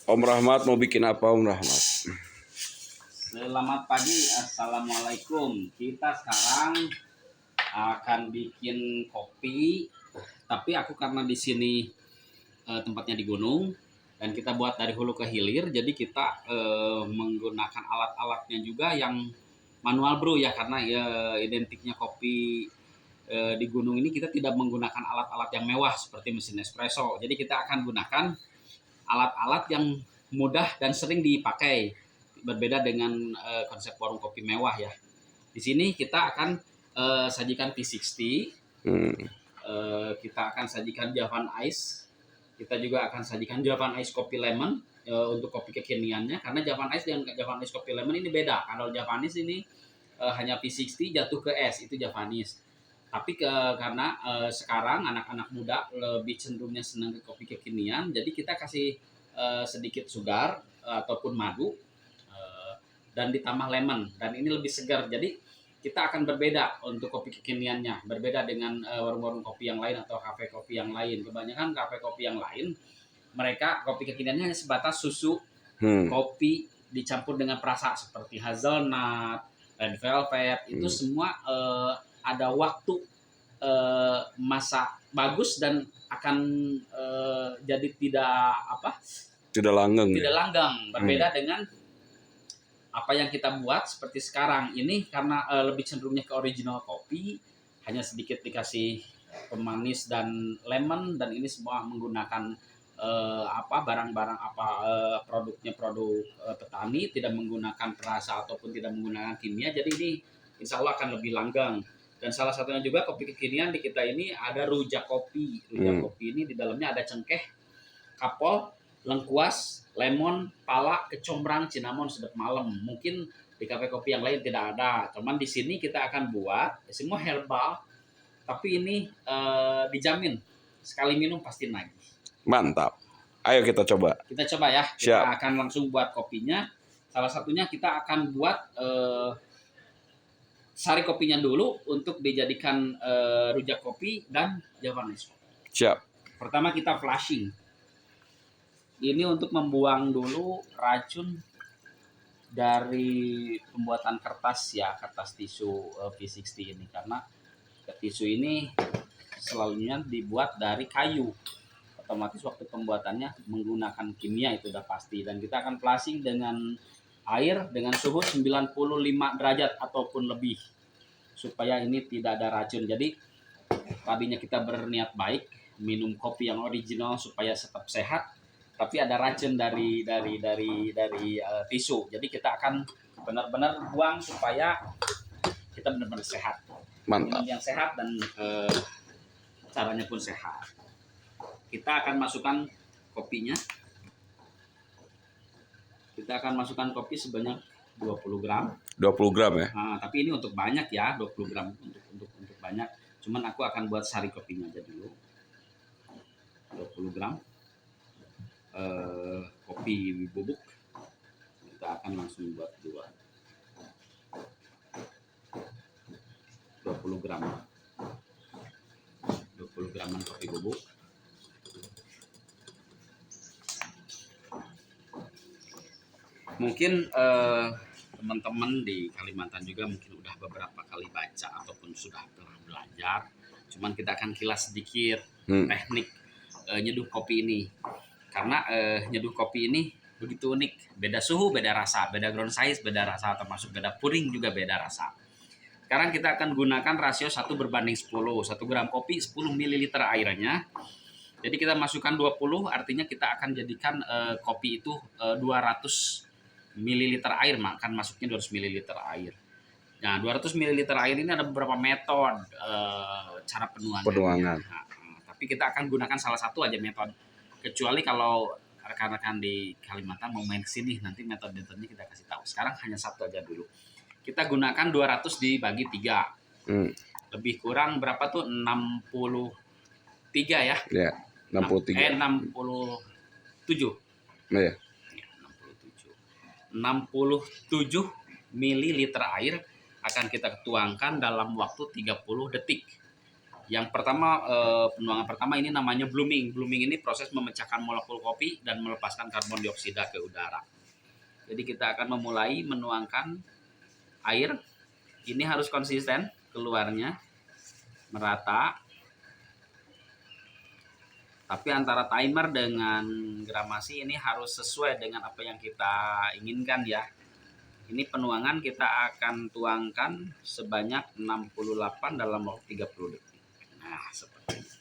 Om Rahmat mau bikin apa Om Rahmat? Selamat pagi, assalamualaikum. Kita sekarang akan bikin kopi, tapi aku karena di sini tempatnya di gunung dan kita buat dari hulu ke hilir, jadi kita menggunakan alat-alatnya juga yang manual brew ya, karena ya identiknya kopi di gunung ini kita tidak menggunakan alat-alat yang mewah seperti mesin espresso. Jadi kita akan gunakan alat-alat yang mudah dan sering dipakai, berbeda dengan konsep warung kopi mewah ya. Di sini kita akan sajikan P60, kita akan sajikan Javan Ice, kita juga akan sajikan Javan Ice Kopi Lemon untuk kopi kekiniannya, karena Javan Ice dan Javan Ice Kopi Lemon ini beda. Kalau Javanese ini hanya P60 jatuh ke es, itu Javanese. Tapi karena sekarang anak-anak muda lebih cenderungnya senang ke kopi kekinian, jadi kita kasih sedikit sugar ataupun madu dan ditambah lemon, dan ini lebih segar. Jadi kita akan berbeda untuk kopi kekiniannya, berbeda dengan warung-warung kopi yang lain atau kafe kopi yang lain. Kebanyakan kafe kopi yang lain, mereka kopi kekiniannya hanya sebatas susu, kopi dicampur dengan perasa seperti hazelnut, red velvet, itu semua ada waktu masa bagus dan akan jadi tidak langgeng. Berbeda dengan apa yang kita buat seperti sekarang ini, karena lebih cenderungnya ke original kopi, hanya sedikit dikasih pemanis dan lemon, dan ini semua menggunakan barang-barang produknya produk petani, tidak menggunakan perasa ataupun tidak menggunakan kimia. Jadi ini insya Allah akan lebih langgeng. Dan salah satunya juga kopi kekinian di kita ini ada rujak kopi. Rujak kopi ini di dalamnya ada cengkeh, kapol, lengkuas, lemon, pala, kecombrang, cinnamon, sedap malam. Mungkin di kafe kopi yang lain tidak ada. Cuman di sini kita akan buat semua herbal, tapi ini dijamin sekali minum pasti nagih. Mantap. Ayo kita coba. Kita coba ya. Siap. Kita akan langsung buat kopinya. Salah satunya kita akan buat sari kopinya dulu untuk dijadikan rujak kopi dan Javanese kopi. Siap. Pertama kita flushing. Ini untuk membuang dulu racun dari pembuatan kertas ya, kertas tisu P60 ini, karena tisu ini selalunya dibuat dari kayu. Otomatis waktu pembuatannya menggunakan kimia, itu udah pasti. Dan kita akan flushing dengan air dengan suhu 95 derajat ataupun lebih, supaya ini tidak ada racun. Jadi tadinya kita berniat baik minum kopi yang original supaya tetap sehat, tapi ada racun dari tisu. Jadi kita akan benar-benar buang supaya kita benar-benar sehat. Mantap. Minum yang sehat dan caranya pun sehat. Kita akan masukkan kopinya. Kita akan masukkan kopi sebanyak 20 gram. 20 gram ya? Nah, tapi ini untuk banyak ya, 20 gram untuk banyak. Cuman aku akan buat sari kopinya aja dulu. 20 gram. Kopi bubuk kita akan langsung buat 20 gram 20 graman kopi bubuk. Mungkin teman-teman di Kalimantan juga mungkin udah beberapa kali baca ataupun sudah pernah belajar, cuman kita akan kilas sedikit teknik nyeduh kopi ini. Karena nyeduh kopi ini begitu unik, beda suhu, beda rasa, beda ground size, beda rasa, termasuk beda puring juga beda rasa. Sekarang kita akan gunakan rasio 1:10, 1 gram kopi 10 ml airnya. Jadi kita masukkan 20, artinya kita akan jadikan kopi itu 200 ml air, akan masuknya 200 ml air. Nah, 200 ml air ini ada beberapa metode cara penuangannya. Nah, tapi kita akan gunakan salah satu aja metode. Kecuali kalau rekan-rekan di Kalimantan mau main kesini, nanti metode-metodenya kita kasih tahu. Sekarang hanya satu aja dulu. Kita gunakan 200 dibagi 3. Lebih kurang berapa tuh? 63 ya? Ya, 63. 67. Ya. 67 ml air akan kita tuangkan dalam waktu 30 detik. Yang pertama, penuangan pertama ini namanya blooming. Blooming ini proses memecahkan molekul kopi dan melepaskan karbon dioksida ke udara. Jadi kita akan memulai menuangkan air. Ini harus konsisten keluarnya, merata. Tapi antara timer dengan gramasi ini harus sesuai dengan apa yang kita inginkan ya. Ini penuangan kita akan tuangkan sebanyak 68 dalam waktu 30 detik. Nah, seperti ini.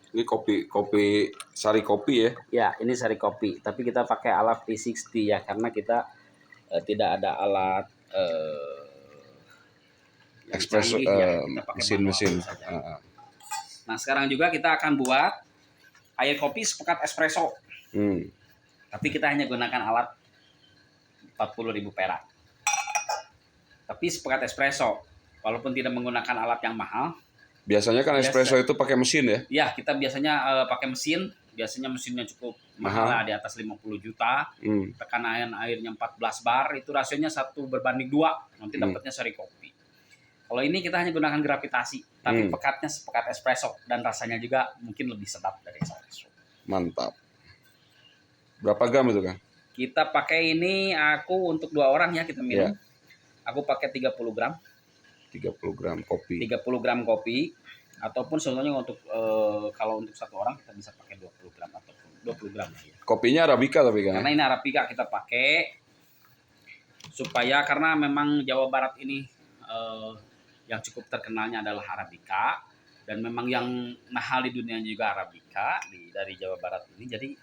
Ini kopi sari kopi ya. Ya, ini sari kopi. Tapi kita pakai alat P60 ya, karena kita tidak ada alat yang Espresso canggih ya. Kita pakai mesin-mesin. manual saja. Nah, sekarang juga kita akan buat air kopi sepekat espresso. Tapi kita hanya gunakan alat 40.000 perak. Tapi sepekat espresso, walaupun tidak menggunakan alat yang mahal. Biasanya kan espresso itu pakai mesin ya? Ya, kita biasanya pakai mesin. Biasanya mesinnya cukup mahal lah, di atas 50 juta. Tekanan airnya 14 bar, itu rasionya 1:2. Nanti dapatnya sari kopi. Kalau ini kita hanya gunakan gravitasi, tapi pekatnya sepekat espresso. Dan rasanya juga mungkin lebih sedap dari espresso. Mantap. Berapa gram itu kan? Kita pakai ini, aku untuk 2 orang ya kita minum. Aku pakai 30 gram. 30 gram kopi. 30 gram kopi. Ataupun sebetulnya untuk kalau untuk 1 orang kita bisa pakai 20 gram ataupun 20 gram ya. Kopinya Arabica tapi kan? Karena ini Arabica kita pakai supaya, karena memang Jawa Barat ini yang cukup terkenalnya adalah Arabica, dan memang yang mahal di dunia juga Arabica dari Jawa Barat ini. Jadi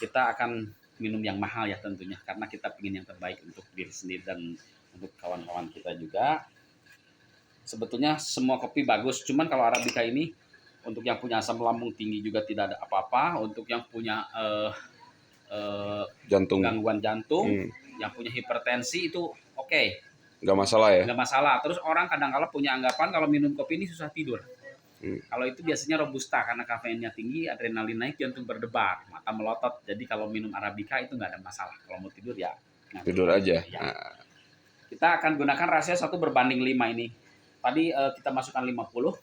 kita akan minum yang mahal ya tentunya, karena kita ingin yang terbaik untuk diri sendiri dan untuk kawan-kawan kita juga. Sebetulnya semua kopi bagus, cuman kalau Arabica ini untuk yang punya asam lambung tinggi juga tidak ada apa-apa. Untuk yang punya gangguan jantung, yang punya hipertensi itu oke. Nggak masalah ya? Nggak masalah. Terus orang kadang-kala punya anggapan kalau minum kopi ini susah tidur. Kalau itu biasanya robusta, karena kafeinnya tinggi, adrenalin naik, jantung berdebar, mata melotot. Jadi kalau minum Arabica itu nggak ada masalah. Kalau mau tidur ya tidur aja. Ya. Kita akan gunakan rasio 1:5 ini. Tadi kita masukkan 50.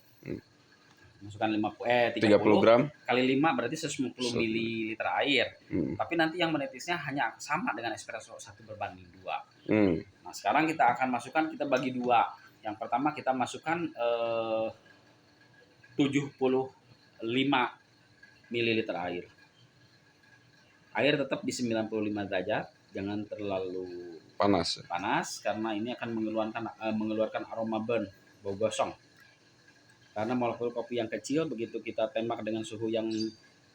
Masukkan 30 gram kali 5 berarti 150 ml air. Tapi nanti yang menetisnya hanya sama dengan espresso 1:2. Nah, sekarang kita akan masukkan, kita bagi 2. Yang pertama kita masukkan 75 ml air. Air tetap di 95 derajat. jangan terlalu Panas. panas karena ini akan mengeluarkan aroma burn, bau gosong. Karena molekul kopi yang kecil begitu kita tembak dengan suhu yang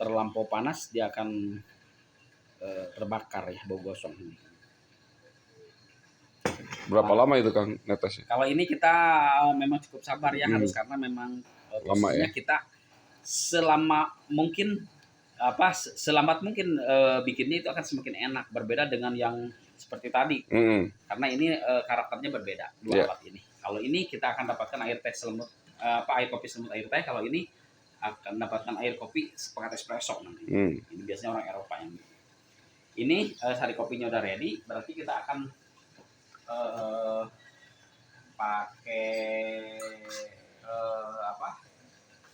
terlampau panas dia akan terbakar ya, bau gosong. Berapa lama itu Kang netesnya? Kalau ini kita memang cukup sabar ya, harus karena memang Lama posisinya ya? kita selama mungkin selambat mungkin bikinnya itu akan semakin enak, berbeda dengan yang seperti tadi. Karena ini karakternya berbeda dua alat ini. Kalau ini kita akan dapatkan air teh selemut air kopi selemut air teh. Kalau ini akan dapatkan air kopi seperti espresso nanti. Ini biasanya orang Eropa yang ini sari kopinya udah ready, berarti kita akan pakai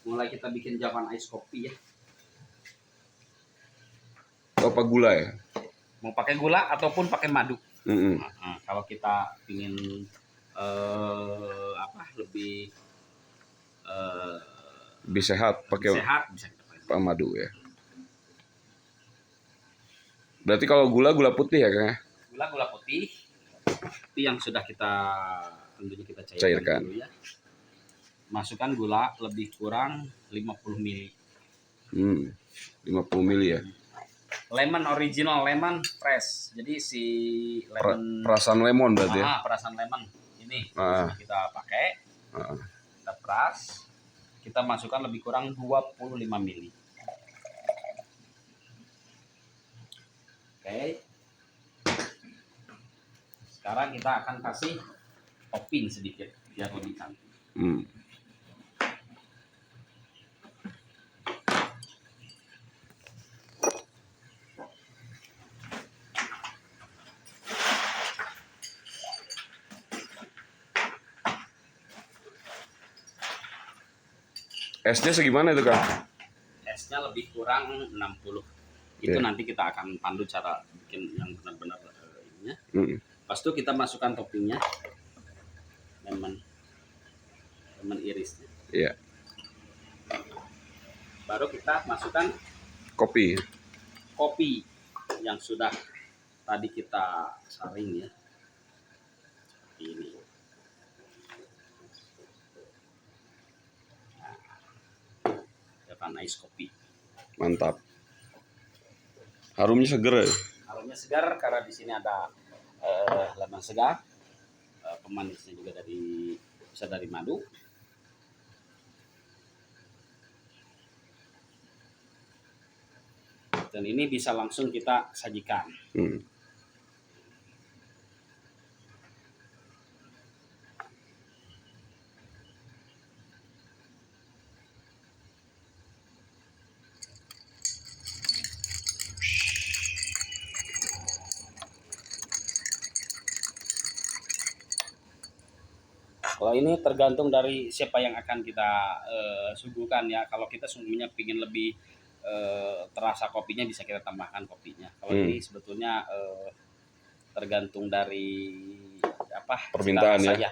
mulai kita bikin Japan ice kopi ya. Apa gula ya? Mau pakai gula ataupun pakai madu. Kalau kita ingin lebih sehat pakai bisa kita pakai madu ya. Berarti kalau gula putih ya Kang? Gula putih itu yang sudah kita tentunya kita Cairkan dulu ya. Masukkan gula lebih kurang 50 ml. 50 ml ya. Lemon original, lemon fresh. Jadi si lemon perasan lemon berarti ya. Perasan lemon ini kita pakai. Kita peras. Kita masukkan lebih kurang 25 ml. Oke. Sekarang kita akan kasih topping sedikit biar lebih cantik. Esnya segimana itu Kang? Esnya lebih kurang 60. Itu nanti kita akan pandu cara bikin yang benar-benar ininya. Pas itu kita masukkan toppingnya, lemon irisnya. Iya. Baru kita masukkan kopi yang sudah tadi kita saring ya. Seperti ini. Japan ice kopi. Mantap. Harumnya segar ya? Harumnya segar karena di sini ada lemon segar. Pemanisnya juga bisa dari madu. Dan ini bisa langsung kita sajikan. Kalau ini tergantung dari siapa yang akan kita suguhkan ya. Kalau kita sungguhnya ingin lebih terasa kopinya, bisa kita tambahkan kopinya. Kalau ini sebetulnya tergantung dari permintaan ya.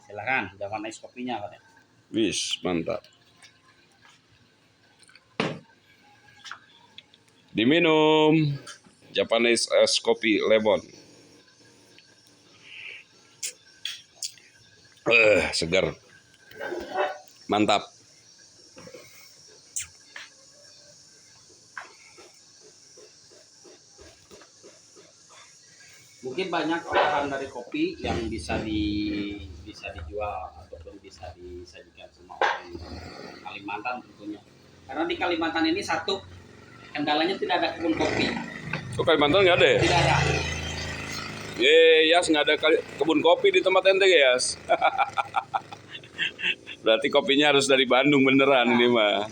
Silakan Japan ice kopinya Pak. Wis, mantap. Diminum Japanese ice kopi lemon. Segar. Mantap. Mungkin banyak olahan dari kopi yang bisa dijual ataupun bisa disajikan sama orang Kalimantan tentunya. Karena di Kalimantan ini satu kendalanya tidak ada kebun kopi. Oh, Kalimantan nggak ada ya? Tidak ada. Yas, nggak ada kebun kopi di tempat ente Yas. Berarti kopinya harus dari Bandung beneran ini mah.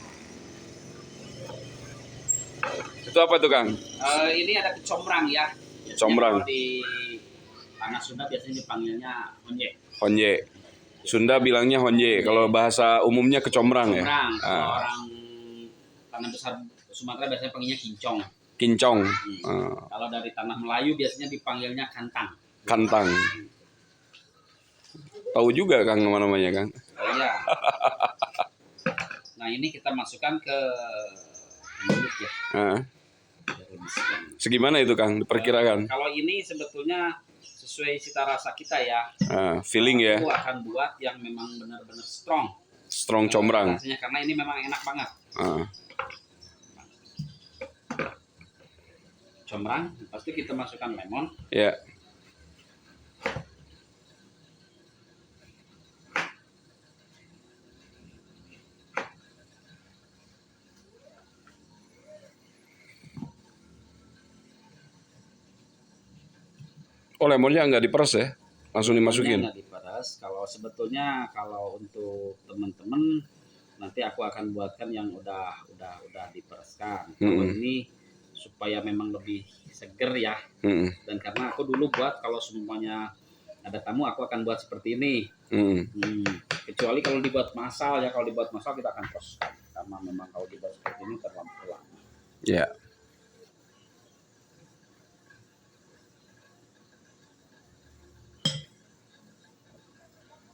Itu apa tuh Kang? Ini ada kecombrang ya. Combrang. Di tanah Sunda biasanya dipanggilnya honje. Honje. Sunda bilangnya honje. Kalau bahasa umumnya kecombrang ya. Kalau orang tanah besar Sumatera biasanya panggilnya kincong. Kincong. Kalau dari tanah Melayu biasanya dipanggilnya kantang. Kantang. Tahu juga Kang nama-namanya Kang. Oh iya. Nah ini kita masukkan ke mulut ya. Biar lebih Segimana itu Kang diperkirakan? Kalau ini sebetulnya sesuai cita rasa kita ya. Feeling ya. Aku akan buat yang memang benar-benar strong. Strong combrang. Rasanya karena ini memang enak banget. Combrang, pasti kita masukkan lemon. Ya. Oh, lemonnya nggak diperes ya? Langsung dimasukin? Nggak diperes. Kalau sebetulnya kalau untuk teman-teman nanti aku akan buatkan yang udah dipereskan. Kalau ini supaya memang lebih seger ya. Dan karena aku dulu buat kalau semuanya ada tamu aku akan buat seperti ini. Kecuali kalau dibuat massal ya, kalau dibuat massal kita akan proseskan karena memang kalau dibuat seperti ini terlalu lama. Ya.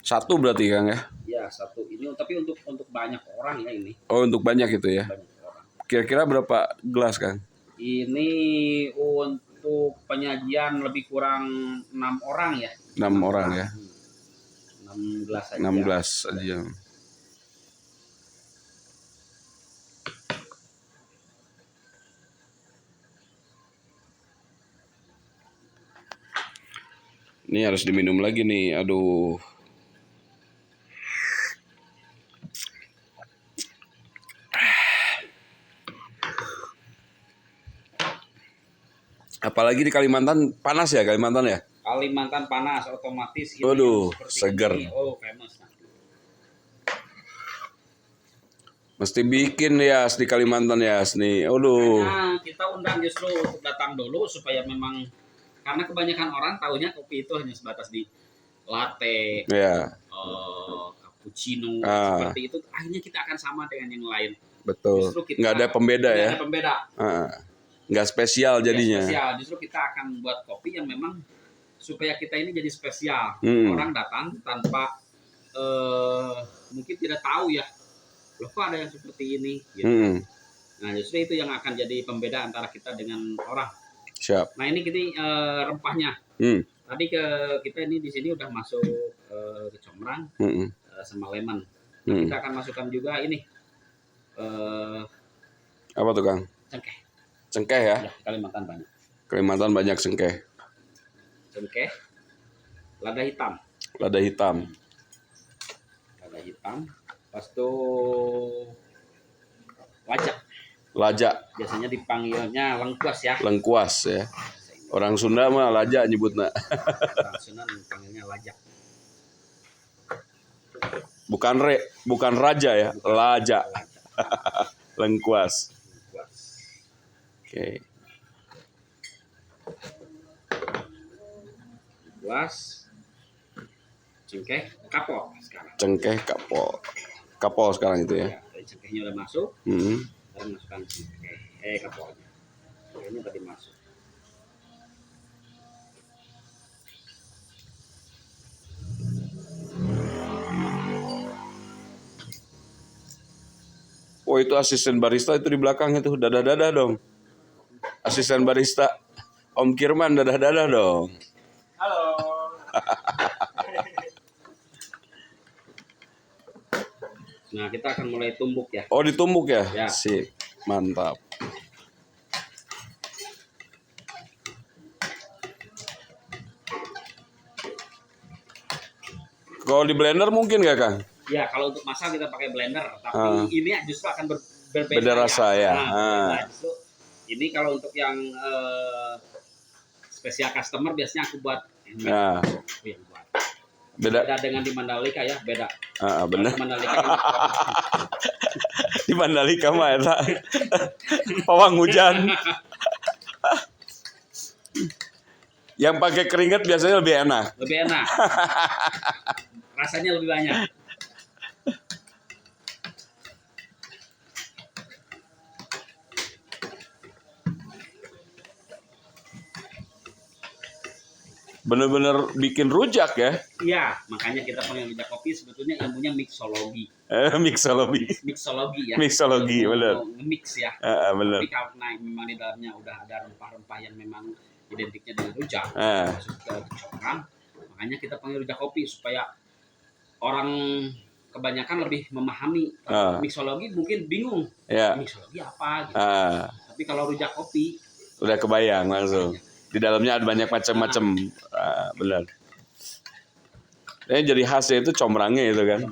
Satu berarti Kang ya? Ya satu ini, tapi untuk banyak orang ya ini. Oh untuk banyak itu ya? Banyak orang. Kira-kira berapa gelas Kang? Ini untuk penyajian lebih kurang 6 orang ya. 6 orang ya? 6 gelas saja. 6 gelas aja. Ini harus diminum lagi nih, aduh. Apalagi di Kalimantan panas ya, Kalimantan ya? Kalimantan panas otomatis ini. Waduh, seger. Ini. Oh, famous. Mesti bikin ya di Kalimantan ya nih. Aduh. Nah, kita undang justru untuk datang dulu supaya memang karena kebanyakan orang tahunya kopi itu hanya sebatas di latte, cappuccino, seperti itu. Akhirnya kita akan sama dengan yang lain. Betul. Nggak ada pembeda ya? Nggak ada pembeda. Nggak spesial jadinya. Nggak spesial. Justru kita akan buat kopi yang memang supaya kita ini jadi spesial. Orang datang tanpa mungkin tidak tahu ya, loh kok ada yang seperti ini. Gitu. Nah justru itu yang akan jadi pembeda antara kita dengan orang. Siap. Nah ini kita rempahnya. Tadi kita ini di sini udah masuk kecombrang sama lemon. Nah, kita akan masukkan juga ini. Apa tuh Kang? Cengkeh. Cengkeh ya? Kalimantan banyak. Kalimantan banyak cengkeh. Cengkeh. Lada hitam. Lada hitam. Lada hitam. Pas itu lajak. Lajak. Biasanya dipanggilnya lengkuas ya. Lengkuas ya. Orang Sunda mah lajak nyebutnya. Orang Sunda dipanggilnya lajak. Bukan raja ya, lajak. Lengkuas. Oke. Lengkuas. Cengkeh kapol sekarang. Cengkeh kapol sekarang itu ya. Cengkehnya udah masuk. Kita masukkan cengkeh kapolnya. Ini tadi masuk. Oh itu asisten barista itu di belakang itu dadah-dadah dong. Asisten barista Om Kirman dadah-dadah dong. Halo. Nah kita akan mulai tumbuk ya. Oh ditumbuk ya? Ya. Sip, mantap. Kalau di blender mungkin nggak Kang? Ya kalau untuk masak kita pakai blender, tapi ini justru akan berbeda. Beda rasa ya. Justru ini kalau untuk yang spesial customer biasanya aku buat. Yang buat. Beda dengan di Mandalika ya, beda. Benar. Di Mandalika Di Mandalika mah eta pawang hujan. Yang pakai keringat biasanya lebih enak. Lebih enak. Rasanya lebih banyak. bener-bener bikin rujak ya. Iya, makanya kita panggil rujak kopi sebetulnya ilmunya mixologi. Mixologi. Mixologi ya. Mixologi, bener. Nge-mix ya. Bener. Tapi karena memang di dalamnya udah ada rempah-rempah yang memang identiknya dengan rujak, masuk ke cokeran, makanya kita panggil rujak kopi supaya orang kebanyakan lebih memahami. Mixologi mungkin bingung. Mixologi apa gitu. Tapi kalau rujak kopi udah kebayang langsung. Di dalamnya ada banyak macam-macam. Benar. Jadi khasnya itu combrangnya itu kan.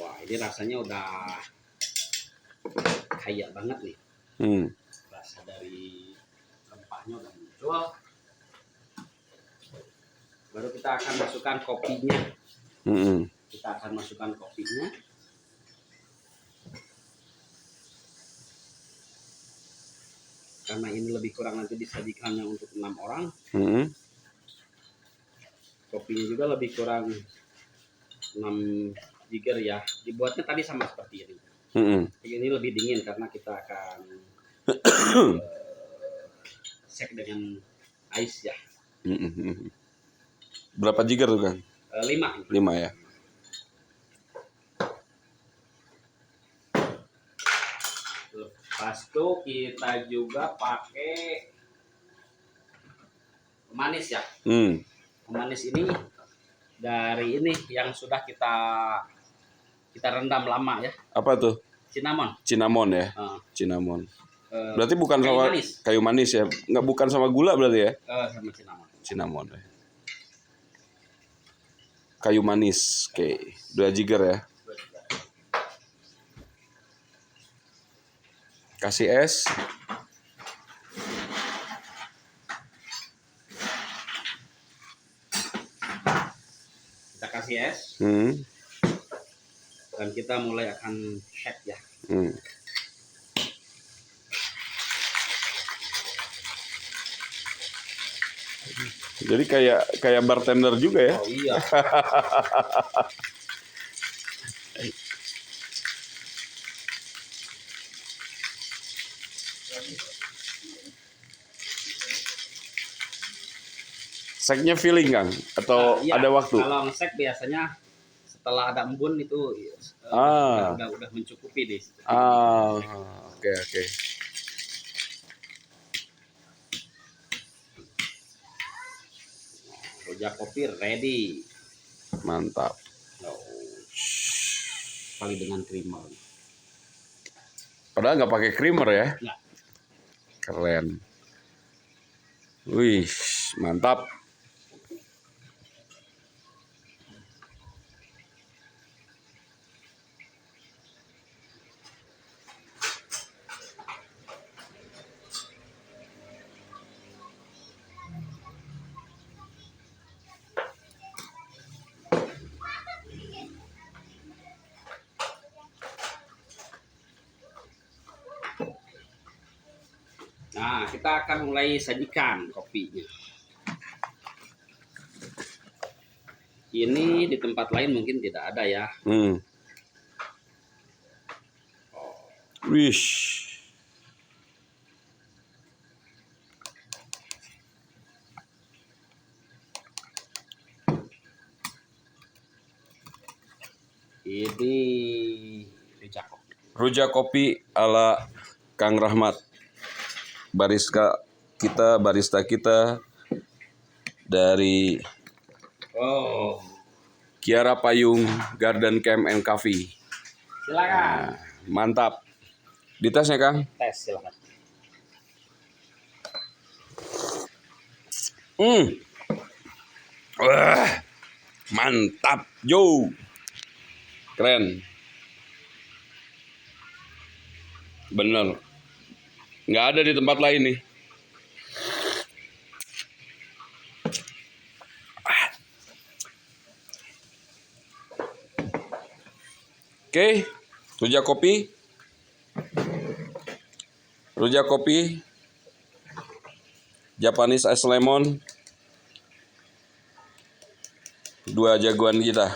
Wah, ini rasanya udah kaya banget nih. Rasa dari rempahnya udah muncul. Baru kita akan masukkan kopinya. Kita akan masukkan kopinya. Karena ini lebih kurang nanti disajikannya untuk 6 orang. Kopinya juga lebih kurang 6 jigger ya. Dibuatnya tadi sama seperti ini. Ini lebih dingin karena kita akan shake dengan ice ya. Berapa jigger tuh kan? 5 ya. Lepas itu kita juga pakai pemanis ya. Pemanis ini dari ini yang sudah kita rendam lama ya. Apa tuh? Cinnamon ya. Cinnamon. Berarti bukan sama kayu manis ya? Nggak, bukan sama gula berarti ya? Sama cinnamon ya. Kayu manis, oke. 2 jigger ya. Kasih es. Kita kasih es. Dan kita mulai akan shake ya. Jadi kayak bartender juga ya? Oh iya. Seknya feeling Kang? Atau iya, ada waktu? Kalau nge-shake biasanya setelah ada embun itu udah mencukupi deh. Oke. Rujak kopi ready. Mantap. Kali dengan creamer. Padahal nggak pakai creamer ya? Nggak. Keren. Wih, mantap. Nah, kita akan mulai sajikan kopinya. Ini di tempat lain mungkin tidak ada ya. Wish. Ini rujak kopi ala Kang Rahmat. Barista kita dari Kiara Payung Garden Camp and Coffee. Silakan. Mantap. Dites ya Kang? Tes silakan. Mantap, Joe. Keren. Bener. Nggak ada di tempat lain nih. Oke. Rujak kopi, Japanese ice lemon, 2 jagoan kita.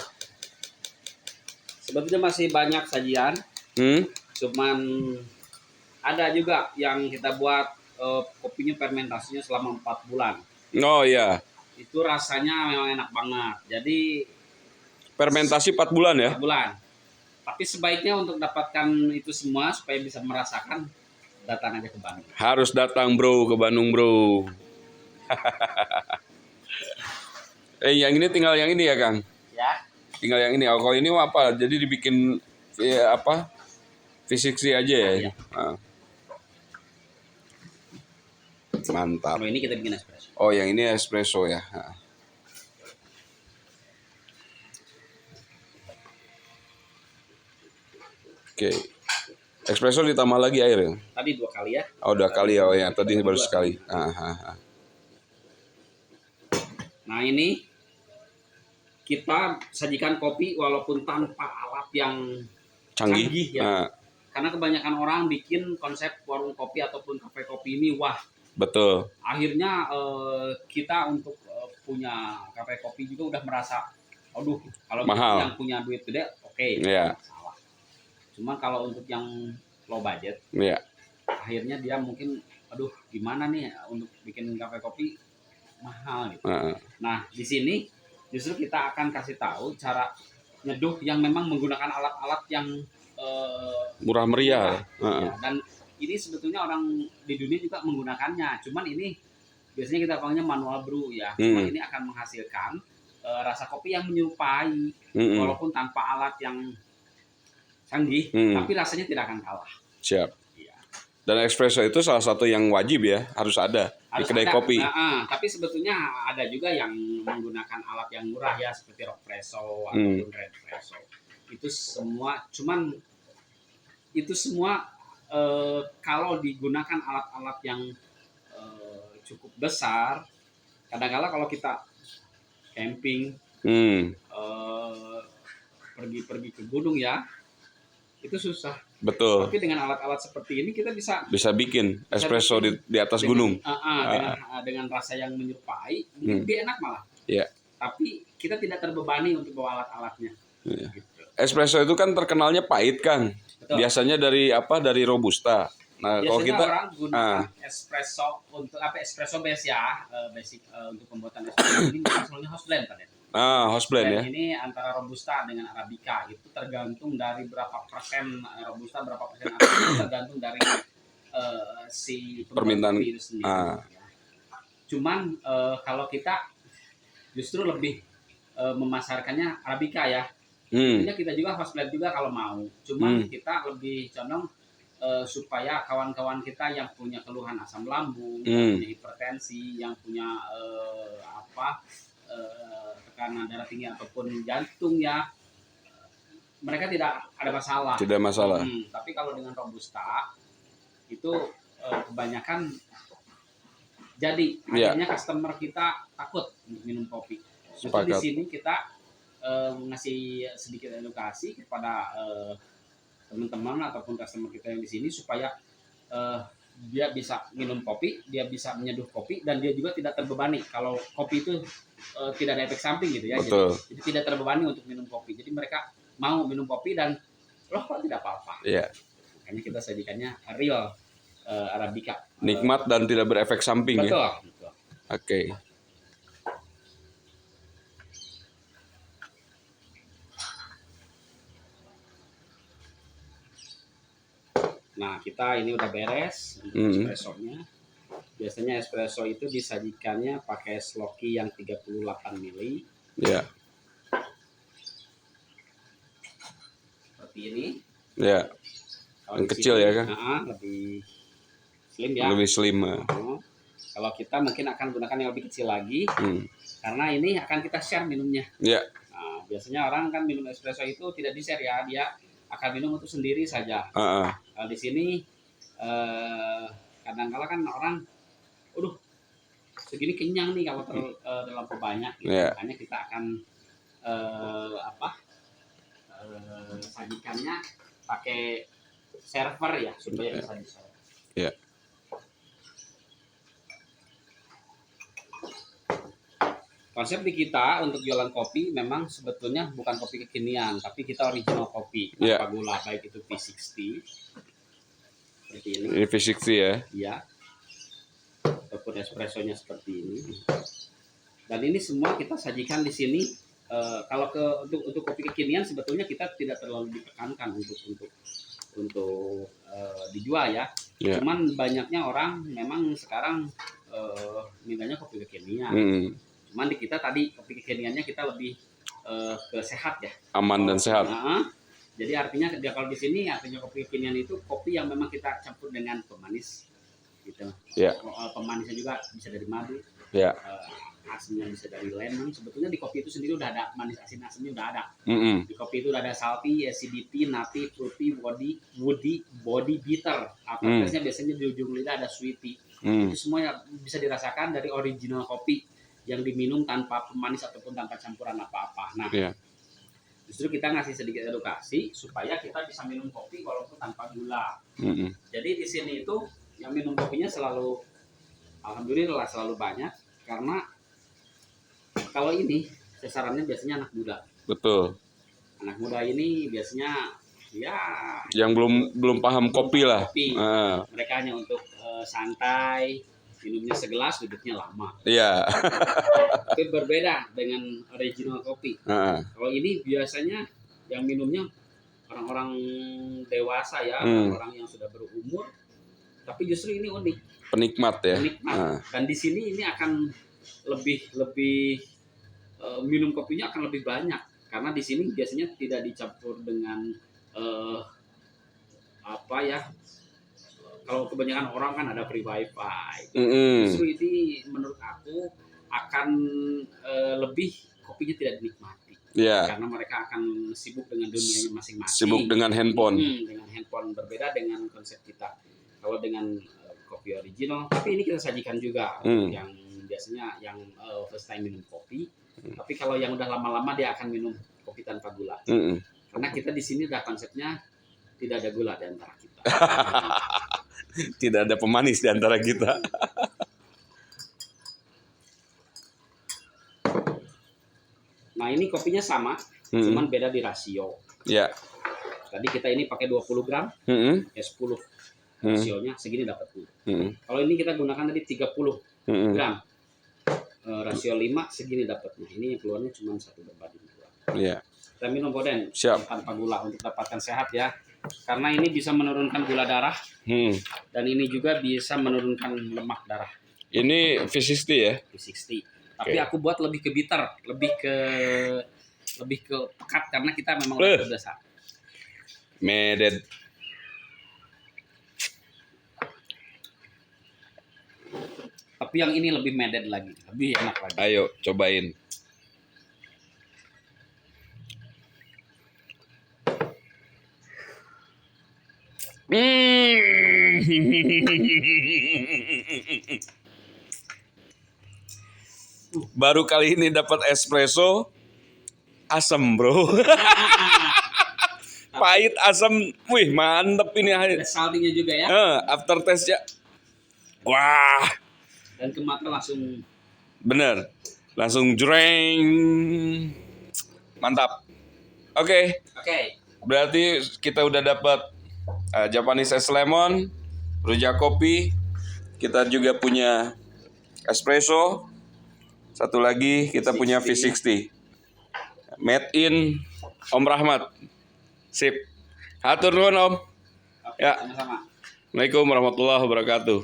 Sebetulnya masih banyak sajian, cuman ada juga yang kita buat kopinya fermentasinya selama 4 bulan. Oh iya. Itu rasanya memang enak banget. Jadi Fermentasi 4 bulan ya? 4 bulan. Tapi sebaiknya untuk dapatkan itu semua supaya bisa merasakan, datang aja ke Bandung. Harus datang bro ke Bandung bro. Yang ini tinggal yang ini ya Kang? Ya. Tinggal yang ini. Oh, kalau ini apa? Jadi dibikin apa? V60 aja ya? Iya. Nah. Mantap. Kalau ini kita bikin espresso. Oh, yang ini espresso ya. Nah. Oke. Espresso ditambah lagi air ya? Tadi 2 kali ya. Oh, 2 kali ya. Oh ya, tadi baru sekali. Nah, ini kita sajikan kopi walaupun tanpa alat yang canggih ya. Nah. Karena kebanyakan orang bikin konsep warung kopi ataupun kafe kopi ini wah. Betul. Akhirnya kita untuk punya kafe kopi juga udah merasa, aduh, kalau mahal. Yang punya duit gede, oke, yeah. Salah. Cuma kalau untuk yang low budget, akhirnya dia mungkin, aduh, gimana nih untuk bikin kafe kopi mahal gitu. Nah, di sini justru kita akan kasih tahu cara nyeduh yang memang menggunakan alat-alat yang murah meriah. Ya, dan ini sebetulnya orang di dunia juga menggunakannya. Cuman ini biasanya kita panggilnya manual brew ya. Cuman ini akan menghasilkan rasa kopi yang menyerupai, walaupun tanpa alat yang canggih, tapi rasanya tidak akan kalah. Siap. Ya. Dan espresso itu salah satu yang wajib ya, harus ada di kedai kopi. Tapi sebetulnya ada juga yang menggunakan alat yang murah ya, seperti Rockpresso ataupun Redpresso. Itu semua, cuman itu semua kalau digunakan alat-alat yang cukup besar, kadang-kala kalau kita camping, pergi ke gunung ya, itu susah. Betul. Tapi dengan alat-alat seperti ini kita bisa bikin espresso di atas gunung. Dengan rasa yang menyerupai, lebih enak malah. Yeah. Tapi kita tidak terbebani untuk bawa alat-alatnya. Yeah. Gitu. Espresso itu kan terkenalnya pahit, Kang. Betul. Biasanya dari Robusta. Nah, biasanya kalau kita orang gunakan espresso untuk espresso base ya, basic untuk pembuatan espresso ini asalnya house blend kan ya. House blend ya. Ini antara Robusta dengan Arabica itu tergantung dari berapa persen Robusta, berapa persen Arabica, tergantung dari si permintaan itu sendiri. Ya. Cuman kalau kita justru lebih memasarkannya Arabica ya. Tentunya kita juga house blend juga kalau mau. Cuman kita lebih condong supaya kawan-kawan kita yang punya keluhan asam lambung, yang punya hipertensi, yang punya tekanan darah tinggi ataupun jantung ya, mereka tidak ada masalah. Tidak masalah. Tapi kalau dengan Robusta itu kebanyakan jadi akhirnya customer kita takut untuk minum kopi. Justru di sini kita ngasih sedikit edukasi kepada teman-teman ataupun customer kita yang di sini supaya dia bisa minum kopi, dia bisa menyeduh kopi, dan dia juga tidak terbebani kalau kopi itu tidak ada efek samping gitu ya. Jadi tidak terbebani untuk minum kopi. Jadi mereka mau minum kopi dan kok tidak apa-apa. Iya. Makanya kita sajikannya real Arabica. Nikmat dan tidak berefek samping. Betul. Ya. Betul. Oke. Nah, kita ini udah beres untuk espressonya. Biasanya espresso itu disajikannya pakai sloki yang 38 mili. Iya. Seperti ini. Iya. Yang kecil ya kan? Lebih slim ya. Lebih slim. Kalau kita mungkin akan gunakan yang lebih kecil lagi. Karena ini akan kita share minumnya. Iya. Nah, biasanya orang kan minum espresso itu tidak di-share ya, dia akan minum untuk sendiri saja. Kalau di sini kadang-kala kan orang, segini kenyang nih kalau terlalu banyak. Gitu. Makanya kita akan sajikannya pakai server ya supaya bisa di-share. Ya. Konsep di kita untuk jualan kopi memang sebetulnya bukan kopi kekinian, tapi kita original kopi Ya. tanpa gula, baik itu V60 seperti ini, Ini V60 ya. ya, ataupun espressonya seperti ini. Dan ini semua kita sajikan di sini. Kalau untuk kopi kekinian sebetulnya kita tidak terlalu ditekankan untuk dijual ya. Ya. Cuman banyaknya orang memang sekarang mintanya kopi kekinian. Cuman di kita tadi kopi kekiniannya kita lebih ke sehat ya. Aman dan sehat. Jadi artinya kalau di sini artinya kopi kekinian itu kopi yang memang kita campur dengan pemanis gitu. Ya. Pemanisnya juga bisa dari madu. Ya. Asinnya bisa dari lemon. Sebetulnya di kopi itu sendiri udah ada manis asin asinnya udah ada. Di kopi itu udah ada salty, acidity, nutty, fruity, body bitter. Aftertaste-nya biasanya di ujung lidah ada sweety. Itu semuanya bisa dirasakan dari original kopi yang diminum tanpa pemanis ataupun tanpa campuran apa-apa. Nah, justru kita ngasih sedikit edukasi supaya kita bisa minum kopi walaupun tanpa gula. Jadi di sini itu yang minum kopinya selalu, alhamdulillah selalu banyak, karena kalau ini sasarannya biasanya anak muda. Betul. Anak muda ini biasanya ya yang belum paham kopi lah. Mereka hanya untuk santai, minumnya segelas, duduknya lama. Iya. Tapi berbeda dengan original kopi. Kalau ini biasanya yang minumnya orang-orang dewasa ya, orang yang sudah berumur. Tapi justru ini unik. Penikmat ya. Penikmat. Dan di sini ini akan lebih minum kopinya akan lebih banyak karena di sini biasanya tidak dicampur dengan apa ya, kalau kebanyakan orang kan ada free wifi. Justru ini menurut aku akan lebih kopinya tidak dinikmati. Karena mereka akan sibuk dengan dunianya masing-masing. Sibuk dengan handphone. Dengan handphone, berbeda dengan konsep kita. Kalau dengan kopi original, tapi ini kita sajikan juga yang biasanya yang first time minum kopi. Tapi kalau yang udah lama-lama dia akan minum kopi tanpa gula. Karena kita di sini udah konsepnya tidak ada gula di antara kita. Tidak ada pemanis di antara kita. Nah, ini kopinya sama, cuman beda di rasio. Ya. Tadi kita ini pakai 20 gram, ya 10 rasionya segini dapat. Kalau ini kita gunakan tadi 30 gram. Rasio 5 segini dapatnya. Ini yang keluarnya cuma 1 berbanding 2. Iya. Kita minum Boden tanpa gula untuk dapatkan sehat ya. Karena ini bisa menurunkan gula darah. Dan ini juga bisa menurunkan lemak darah. Ini V60 ya? V60. Tapi aku buat lebih ke bitter, lebih ke pekat karena kita memang udah biasa. Medet. Tapi yang ini lebih medet lagi, lebih enak lagi. Ayo cobain. Baru kali ini dapat espresso asam, bro. Pahit, asam, wih mantep ini. Ada saltinya juga ya. Aftertaste ya. Wah. Dan ke mata langsung. Bener, langsung jreng. Mantap. Oke. Berarti kita udah dapat Japanese Ice Lemon, rujak kopi. Kita juga punya espresso. Satu lagi kita punya V60. Made in Om Rahmat. Sip. Hatur nuhun Om. Ya. Sama-sama. Assalamualaikum warahmatullahi wabarakatuh.